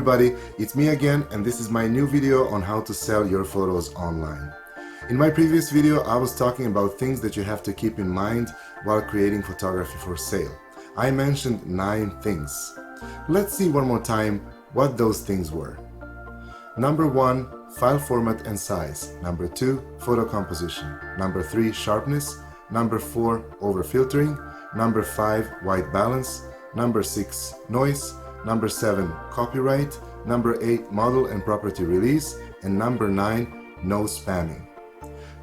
everybody, it's me again, and this is my new video on how to sell your photos online. In my previous video I was talking about things that you have to keep in mind while creating photography for sale. I mentioned 9 things. Let's see one more time what those things were. Number 1, file format and size. Number 2, photo composition. Number 3, sharpness. Number 4, overfiltering. Number 5, white balance. Number 6, noise. Number 7, copyright. Number 8, model and property release. And number 9, no spamming.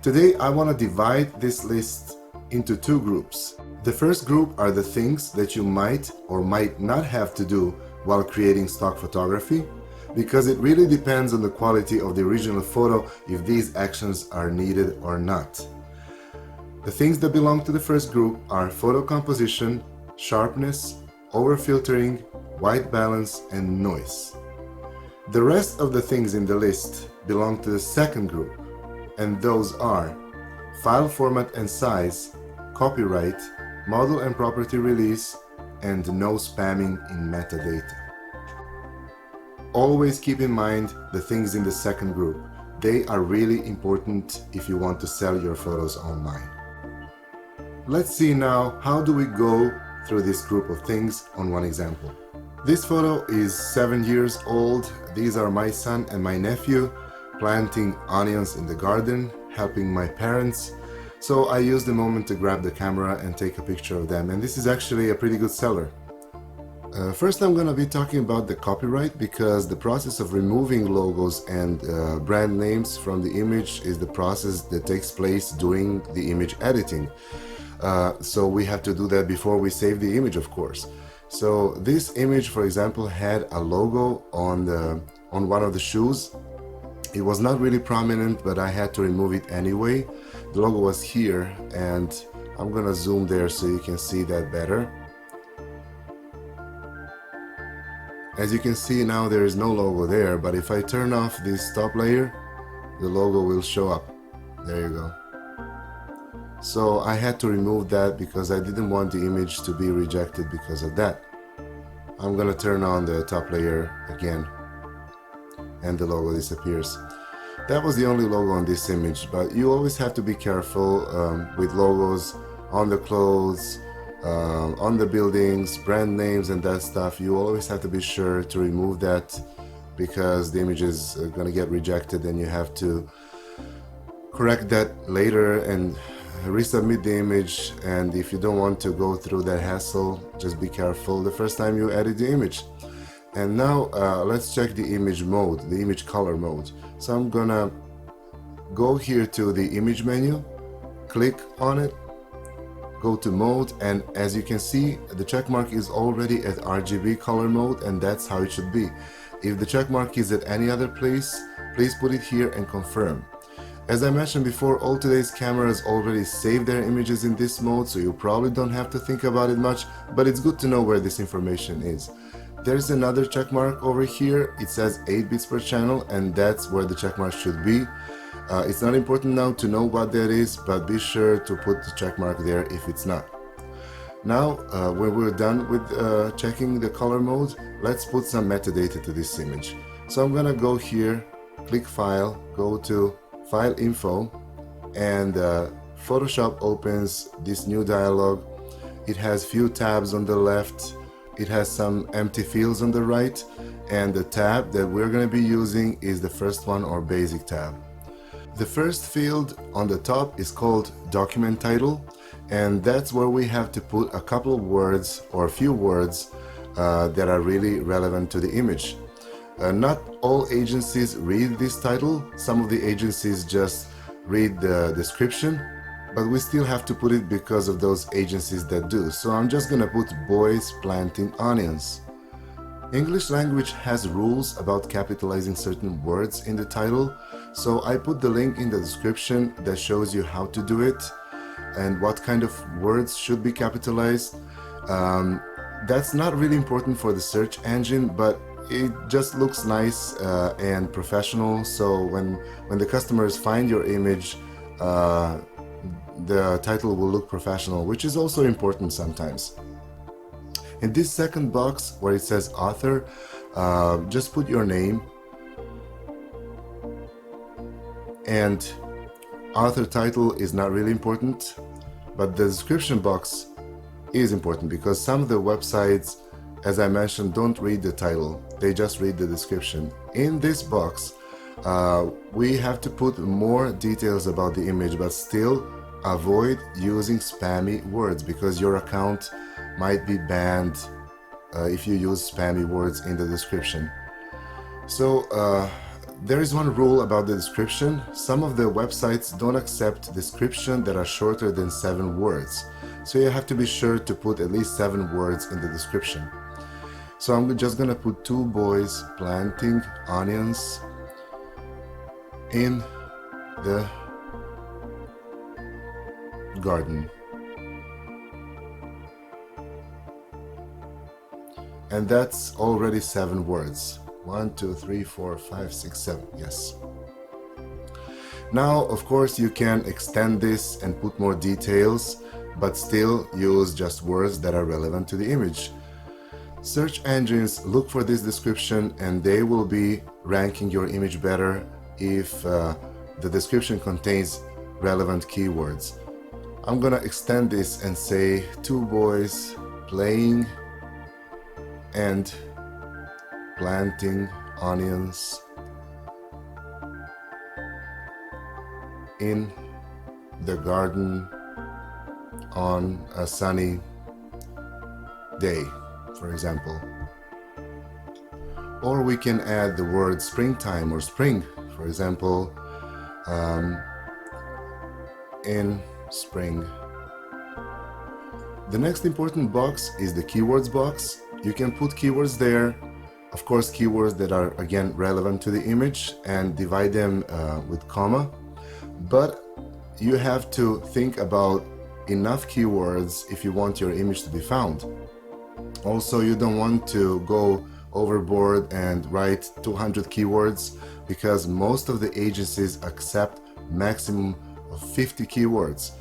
Today I want to divide this list into 2 groups. The first group are the things that you might or might not have to do while creating stock photography, because it really depends on the quality of the original photo if these actions are needed or not. The things that belong to the first group are photo composition, sharpness, overfiltering, white balance, and noise. The rest of the things in the list belong to the second group, and those are file format and size, copyright, model and property release, and no spamming in metadata. Always keep in mind the things in the second group. They are really important if you want to sell your photos online. Let's see now how do we go through this group of things on one example. This photo is 7 years old. These are my son and my nephew planting onions in the garden, helping my parents. So I used the moment to grab the camera and take a picture of them, and this is actually a pretty good seller. First I'm going to be talking about the copyright, because the process of removing logos and brand names from the image is the process that takes place during the image editing. So we have to do that before we save the image, of course. So this image, for example, had a logo on one of the shoes. It was not really prominent, but I had to remove it anyway. The logo was here, and I'm gonna zoom there so you can see that better. As you can see now, there is no logo there, but if I turn off this top layer, the logo will show up. There you go. So I had to remove that because I didn't want the image to be rejected because of that. I'm gonna turn on the top layer again, and the logo disappears. That was the only logo on this image, but you always have to be careful with logos on the clothes, on the buildings, brand names and that stuff. You always have to be sure to remove that, because the image is gonna get rejected and you have to correct that later and resubmit the image. And if you don't want to go through that hassle, just be careful the first time you edit the image. And now let's check the image mode, the image color mode. So I'm gonna go here to the image menu, click on it, go to mode, and as you can see, the check mark is already at RGB color mode, and that's how it should be. If the check mark is at any other place, please put it here and confirm. As I mentioned before, all today's cameras already save their images in this mode, so you probably don't have to think about it much, but it's good to know where this information is. There's another check mark over here. It says 8 bits per channel, and that's where the check mark should be. It's not important now to know what that is, but be sure to put the check mark there if it's not. Now, when we're done with checking the color mode, let's put some metadata to this image. So I'm gonna go here, click File, go to File Info, and Photoshop opens this new dialog. It has few tabs on the left. It has some empty fields on the right, and the tab that we're going to be using is the first one, or Basic tab. The first field on the top is called Document Title, and that's where we have to put a couple of words or a few words that are really relevant to the image. Not all agencies read this title. Some of the agencies just read the description, but we still have to put it because of those agencies that do. So I'm just gonna put boys planting onions. English language has rules about capitalizing certain words in the title, so I put the link in the description that shows you how to do it and what kind of words should be capitalized. That's not really important for the search engine, but it just looks nice and professional, so when the customers find your image, the title will look professional, which is also important sometimes. In this second box where it says author, just put your name, and author title is not really important, but the description box is important because some of the websites, as I mentioned, don't read the title, they just read the description. In this box, we have to put more details about the image, but still avoid using spammy words because your account might be banned if you use spammy words in the description. So there is one rule about the description. Some of the websites don't accept description that are shorter than 7 words. So you have to be sure to put at least 7 words in the description. So I'm just gonna put 2 boys planting onions in the garden. And that's already 7 words. 1, 2, 3, 4, 5, 6, 7. Yes. Now, of course, you can extend this and put more details, but still use just words that are relevant to the image. Search engines look for this description and they will be ranking your image better if the description contains relevant keywords. I'm gonna extend this and say 2 boys playing and planting onions in the garden on a sunny day, for example. Or we can add the word springtime or spring, for example, in spring. The next important box is the keywords box. You can put keywords there, of course keywords that are again relevant to the image, and divide them with comma, but you have to think about enough keywords if you want your image to be found. Also, you don't want to go overboard and write 200 keywords because most of the agencies accept maximum of 50 keywords.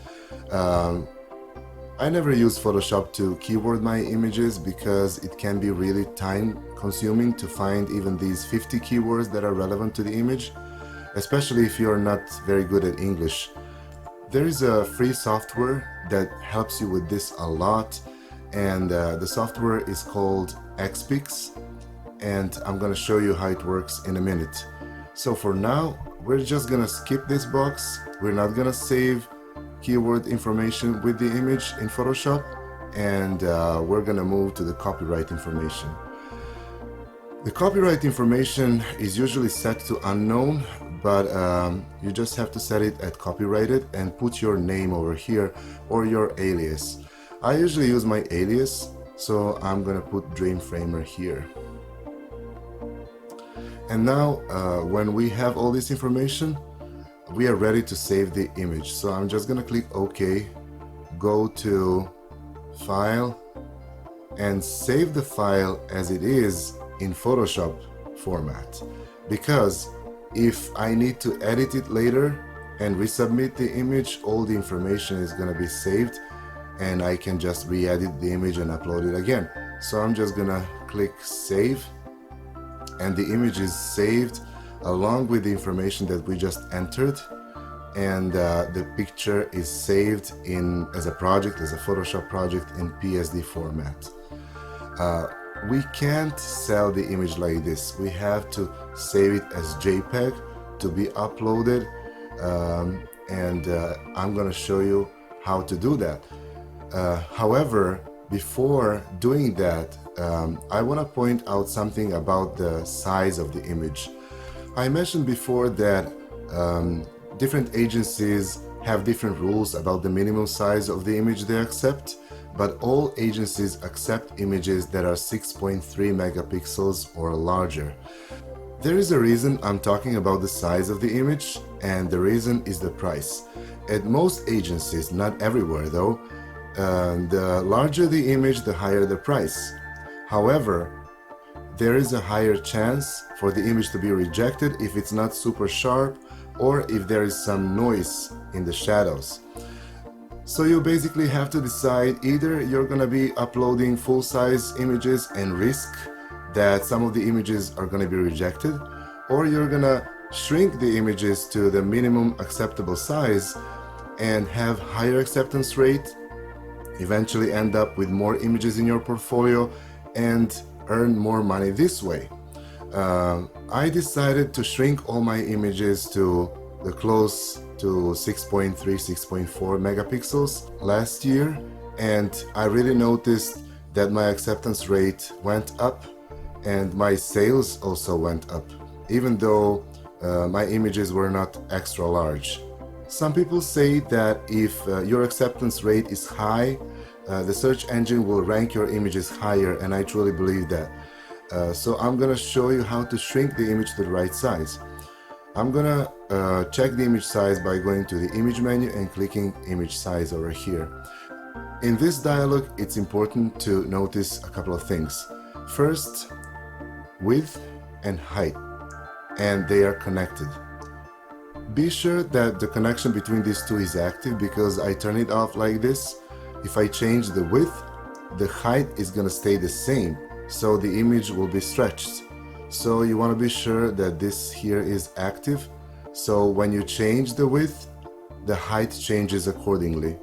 I never use Photoshop to keyword my images because it can be really time consuming to find even these 50 keywords that are relevant to the image, especially if you're not very good at English. There is a free software that helps you with this a lot, and the software is called Xpix, and I'm gonna show you how it works in a minute. So for now, we're just gonna skip this box. We're not gonna save keyword information with the image in Photoshop, and we're gonna move to the copyright information. The copyright information is usually set to unknown, but you just have to set it at copyrighted and put your name over here or your alias. I usually use my alias, so I'm gonna put Dreamframer here. And now when we have all this information, we are ready to save the image. So I'm just gonna click OK, go to File, and save the file as it is in Photoshop format. Because if I need to edit it later and resubmit the image, all the information is gonna be saved and I can just re-edit the image and upload it again. So I'm just gonna click Save, and the image is saved along with the information that we just entered, and the picture is saved as a project, as a Photoshop project in PSD format. We can't sell the image like this. We have to save it as JPEG to be uploaded, and I'm gonna show you how to do that. However, before doing that, I want to point out something about the size of the image. I mentioned before that different agencies have different rules about the minimum size of the image they accept, but all agencies accept images that are 6.3 megapixels or larger. There is a reason I'm talking about the size of the image, and the reason is the price. At most agencies, not everywhere though, the larger the image, the higher the price. However, there is a higher chance for the image to be rejected if it's not super sharp or if there is some noise in the shadows. So you basically have to decide, either you're gonna be uploading full-size images and risk that some of the images are going to be rejected, or you're going to shrink the images to the minimum acceptable size and have higher acceptance rate, eventually end up with more images in your portfolio and earn more money this way. I decided to shrink all my images to the close to 6.3, 6.4 megapixels last year, and I really noticed that my acceptance rate went up and my sales also went up, even though my images were not extra large. Some people say that if your acceptance rate is high, the search engine will rank your images higher, and I truly believe that. So I'm gonna show you how to shrink the image to the right size. I'm gonna check the image size by going to the image menu and clicking image size over here. In this dialog, it's important to notice a couple of things. First, width and height, and they are connected. Be sure that the connection between these two is active, because I turn it off like this. If I change the width, the height is gonna stay the same, so the image will be stretched. So you want to be sure that this here is active, so when you change the width, the height changes accordingly.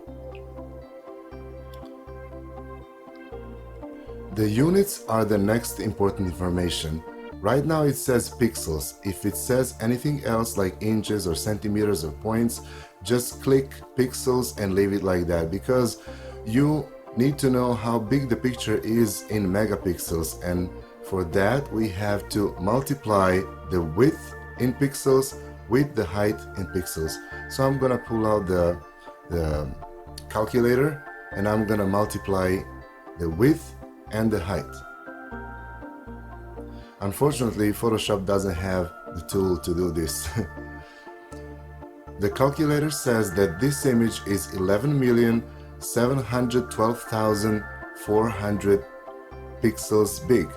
The units are the next important information. Right now it says pixels. If it says anything else like inches or centimeters or points, just click pixels and leave it like that, because you need to know how big the picture is in megapixels, and for that we have to multiply the width in pixels with the height in pixels. So I'm gonna pull out the calculator and I'm gonna multiply the width and the height. Unfortunately, Photoshop doesn't have the tool to do this. The calculator says that this image is 11,712,400 pixels big,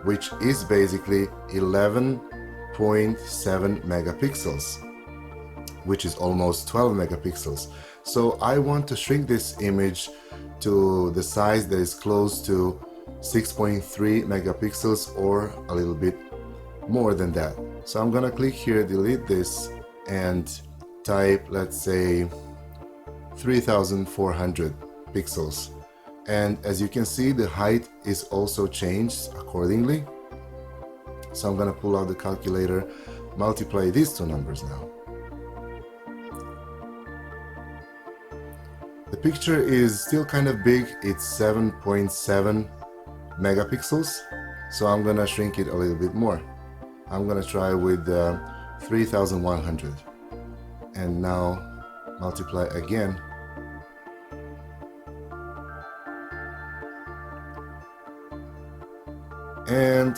which is basically 11.7 megapixels, which is almost 12 megapixels. So I want to shrink this image to the size that is close to 6.3 megapixels or a little bit more than that. So I'm gonna click here, delete this, and type, let's say, 3,400 pixels. And as you can see, the height is also changed accordingly. So I'm gonna pull out the calculator, multiply these two numbers now. The picture is still kind of big, it's 7.7 megapixels, so I'm gonna shrink it a little bit more. I'm gonna try with 3,100, and now multiply again. And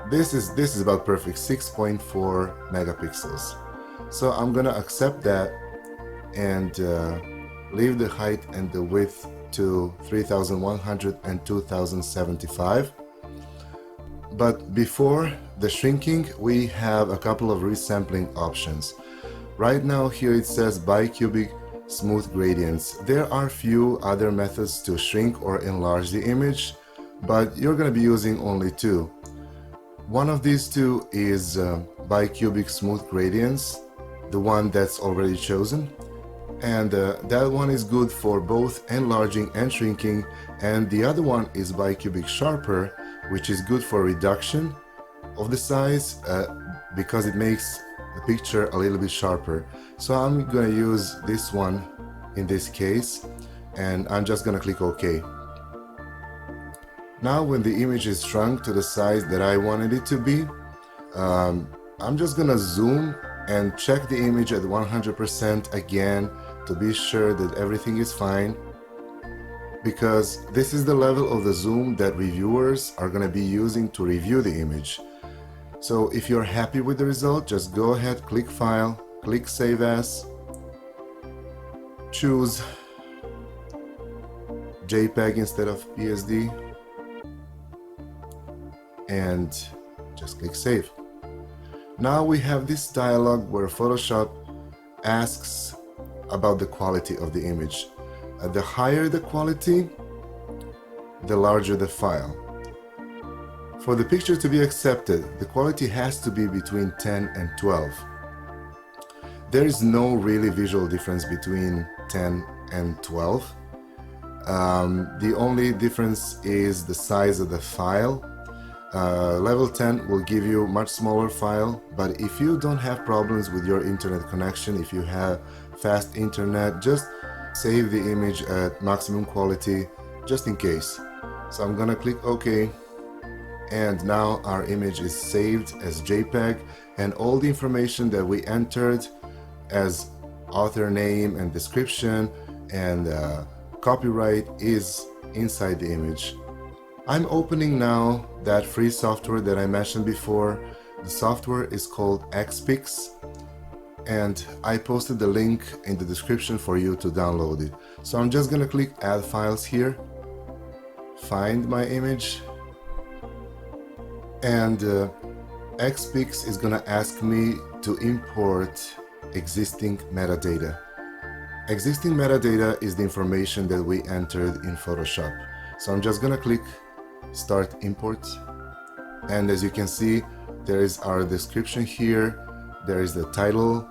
this is about perfect, 6.4 megapixels. So I'm gonna accept that and leave the height and the width to 3,100 and 2,075. But before the shrinking, we have a couple of resampling options. Right now here it says bicubic smooth gradients. There are few other methods to shrink or enlarge the image, but you're going to be using only two. One of these two is bicubic smooth gradients, the one that's already chosen. And that one is good for both enlarging and shrinking, and the other one is bicubic sharper, which is good for reduction of the size because it makes the picture a little bit sharper. So I'm gonna use this one in this case, and I'm just gonna click OK. Now when the image is shrunk to the size that I wanted it to be, I'm just gonna zoom and check the image at 100% again to be sure that everything is fine, because this is the level of the zoom that reviewers are going to be using to review the image. So if you're happy with the result, just go ahead, click File, click Save As, choose JPEG instead of PSD, and just click Save. Now we have this dialog where Photoshop asks about the quality of the image. The higher the quality, the larger the file. For the picture to be accepted, the quality has to be between 10 and 12. There is no really visual difference between 10 and 12. The only difference is the size of the file. Level 10 will give you much smaller file, but if you don't have problems with your internet connection, if you have fast internet, just save the image at maximum quality just in case. So I'm gonna click OK, and now our image is saved as JPEG, and all the information that we entered as author name and description and copyright is inside the image. I'm opening now that free software that I mentioned before. The software is called Xpix, and I posted the link in the description for you to download it. So I'm just gonna click Add Files here, find my image, and Xpix is gonna ask me to import existing metadata. Existing metadata is the information that we entered in Photoshop. So I'm just gonna click Start Import, and as you can see, there is our description here, there is the title,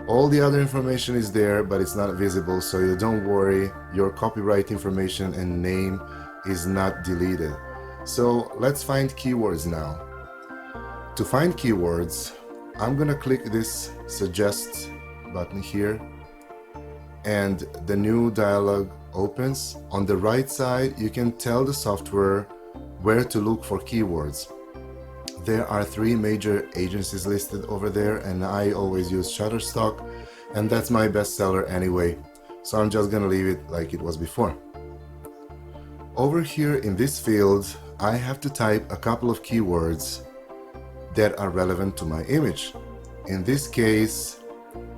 all the other information is there, but it's not visible, so you don't worry, your copyright information and name is not deleted. So let's find keywords now. To find keywords, I'm gonna click this Suggest button here, and the new dialog opens. On the right side, you can tell the software where to look for keywords. There are 3 major agencies listed over there, and I always use Shutterstock, and that's my bestseller anyway, so I'm just gonna leave it like it was before. Over here in this field, I have to type a couple of keywords that are relevant to my image. In this case,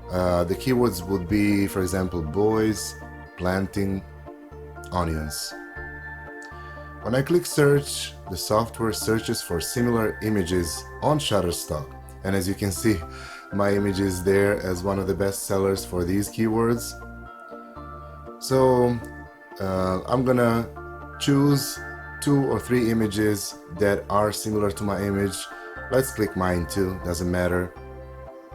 the keywords would be, for example, boys planting onions. When I click search, the software searches for similar images on Shutterstock, and as you can see, my image is there as one of the best sellers for these keywords. So I'm gonna choose 2 or 3 images that are similar to my image. Let's click mine too, doesn't matter.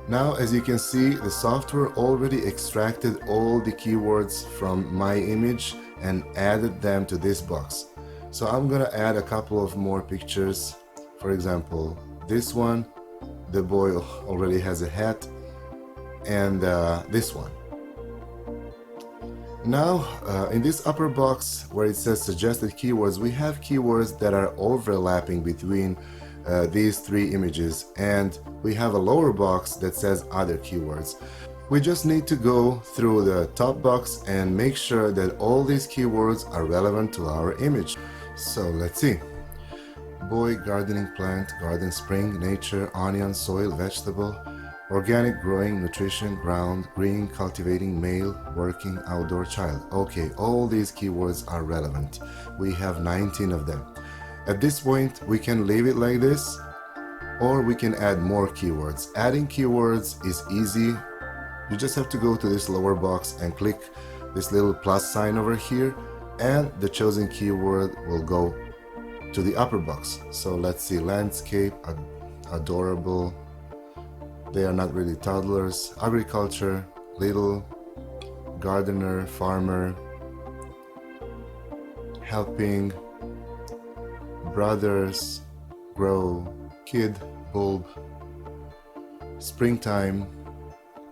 Now, as you can see, the software already extracted all the keywords from my image and added them to this box. So I'm gonna add a couple of more pictures. For example, this one, the boy already has a hat, and this one. Now, in this upper box where it says suggested keywords, we have keywords that are overlapping between these 3 images, and we have a lower box that says other keywords. We just need to go through the top box and make sure that all these keywords are relevant to our image. So let's see. Boy, gardening, plant, garden, spring, nature, onion, soil, vegetable, organic, growing, nutrition, ground, green, cultivating, male, working, outdoor, child. Okay, all these keywords are relevant. We have 19 of them. At this point, we can leave it like this, or we can add more keywords. Adding keywords is easy. You just have to go to this lower box and click this little plus sign over here, and the chosen keyword will go to the upper box. So let's see, landscape, adorable, they are not really toddlers, agriculture, little, gardener, farmer, helping, brothers, grow, kid, bulb, springtime,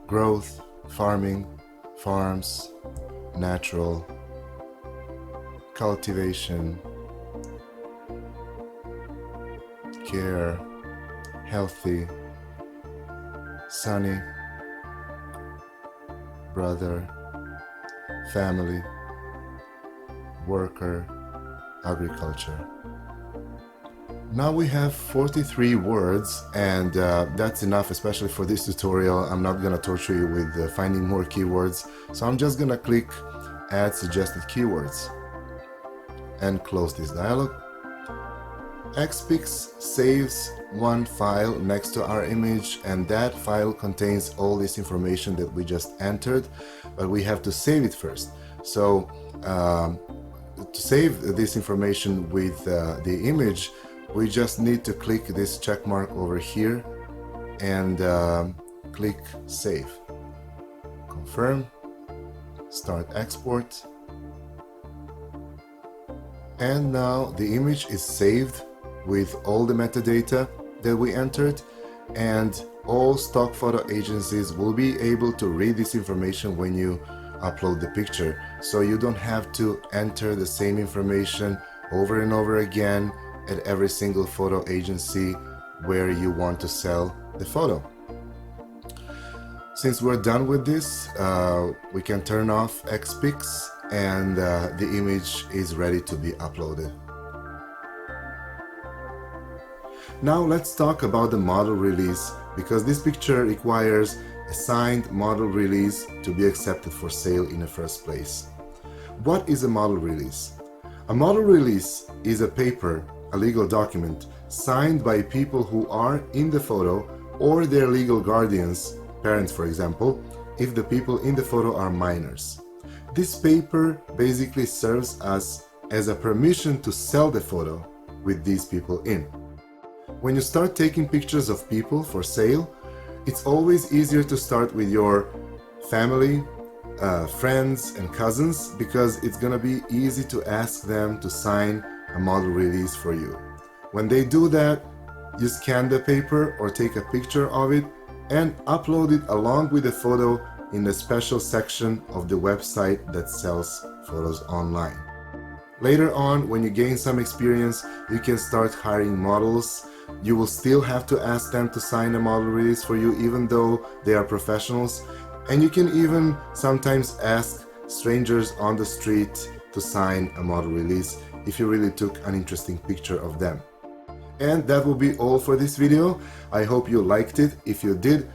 growth, farming, farms, natural, cultivation, care, healthy, sunny, brother, family, worker, agriculture. Now we have 43 words, and that's enough, especially for this tutorial. I'm not gonna torture you with finding more keywords, so I'm just gonna click Add Suggested Keywords and close this dialog. Xpix saves one file next to our image, and that file contains all this information that we just entered, but we have to save it first. So to save this information with the image, we just need to click this check mark over here and click Save. Confirm, start export. And now the image is saved with all the metadata that we entered, and all stock photo agencies will be able to read this information when you upload the picture. So you don't have to enter the same information over and over again at every single photo agency where you want to sell the photo. Since we're done with this, we can turn off XPix and the image is ready to be uploaded. Now let's talk about the model release, because this picture requires a signed model release to be accepted for sale in the first place. What is a model release? A model release is a paper, a legal document, signed by people who are in the photo or their legal guardians, parents for example, if the people in the photo are minors. This paper basically serves us as a permission to sell the photo with these people in. When you start taking pictures of people for sale, it's always easier to start with your family, friends and cousins, because it's gonna be easy to ask them to sign a model release for you. When they do that, you scan the paper or take a picture of it and upload it along with the photo in the special section of the website that sells photos online. Later on, when you gain some experience, you can start hiring models. You will still have to ask them to sign a model release for you, even though they are professionals. And you can even sometimes ask strangers on the street to sign a model release if you really took an interesting picture of them. And that will be all for this video. I hope you liked it. If you did,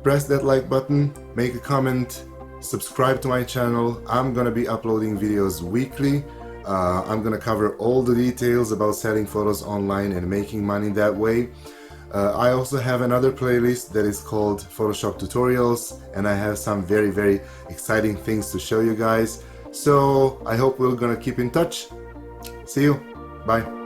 press that like button, make a comment, subscribe to my channel. I'm gonna be uploading videos weekly. I'm gonna cover all the details about selling photos online and making money that way. I also have another playlist that is called Photoshop Tutorials, and I have some very exciting things to show you guys. So I hope we're gonna keep in touch. See you. Bye.